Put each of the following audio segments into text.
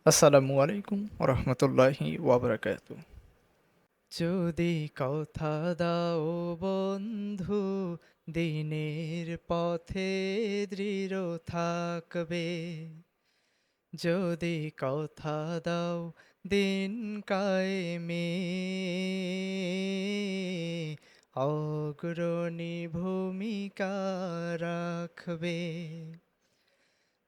আসসালামু আলাইকুম রহমতুল্লাহি ওয়াবারাকাতু। যদি কথা দাও বন্ধু, দিনের পথে দৃঢ় থাকবে। যদি কথা দাও দিন কায়েমে, অগ্রণী ভূমিকা রাখবে।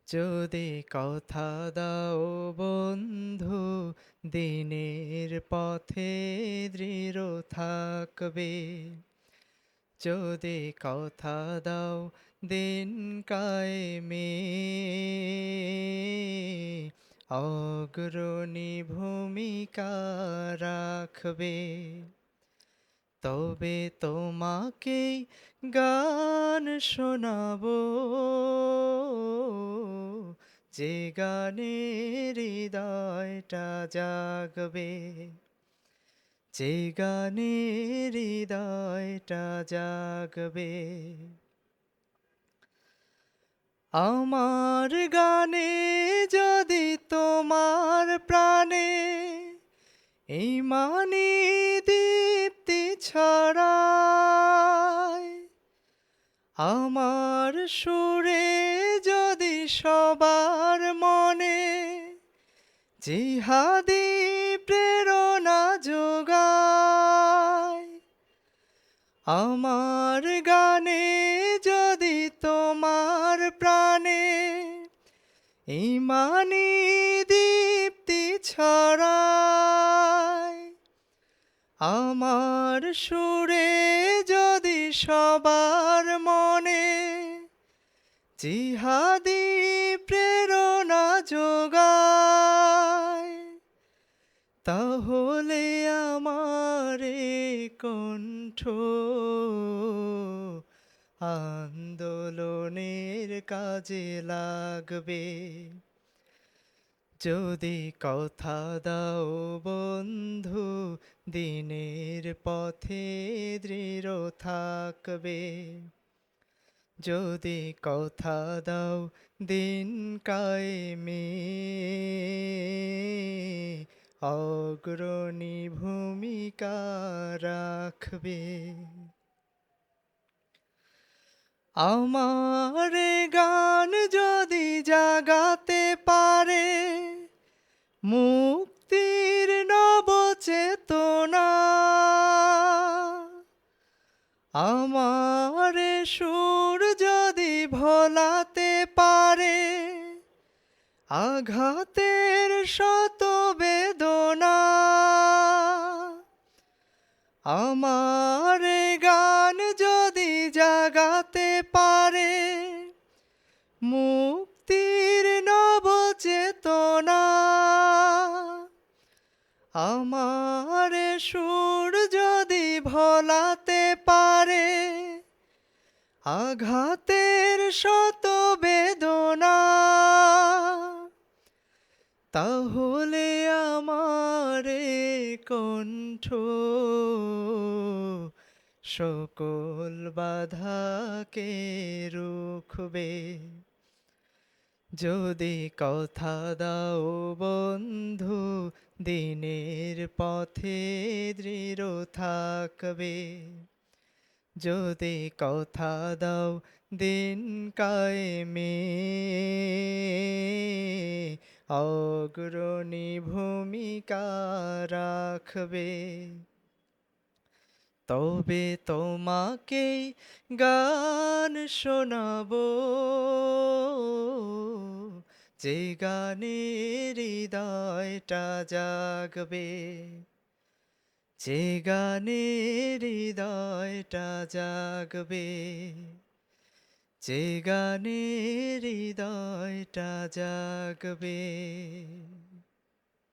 যদি কথা দাও বন্ধু, দিনের পথে দৃঢ় থাকবে। যদি কথা দাও দিন কায়েমে, অগ্রণী ভূমিকা রাখবে। তবে তোমাকে গান শোনাবো, যে গানে হৃদয়টা জাগবে, যে গানে হৃদয়টা জাগবে। আমার গানে যদি তোমার প্রাণে ইমানি দীপ্তি ছড়ায়, আমার সুরে যদি সবার মনে জিহাদি প্রেরণা যোগায়, আমার গানে যদি তোমার প্রাণে ইমানি দীপ্তি ছড়ায়, আমার সুরে যদি সবার মনে জিহাদি প্রেরণা যোগায়, তাহলে আমার এ কণ্ঠ আন্দোলনের কাজে লাগবে। যদি কথা দাও বন্ধু, দিনের পথে দৃঢ় থাকবে। যদি কথা দাও দিন কায়েমে, অগ্রণী ভূমিকা রাখবে। আমার গান যদি জাগাতে পারে মুক্তির নব চেতনা, আমার সুর যদি ভোলাতে পারে আঘাতের শত বেদনা, আমার গান যদি জাগাতে পারে মুক্তির নব চেতনা, আমার সুর যদি ভোলাতে পারে আঘাতের শত বেদনা, তাহলে আমার এ কণ্ঠ সকল বাধাকে রুখবে। যদি কথা দাও বন্ধু, দিনের পথে দৃঢ় থাকবে। যদি কথা দাও দিন কায়েমে, অগ্রণী ভূমিকা রাখবে। তবে তোমাকে গান শোনাবো, যে গানে হৃদয়টা জাগবে, যে গানে হৃদয়টা জাগবে, যে গানে হৃদয়টা জাগবে।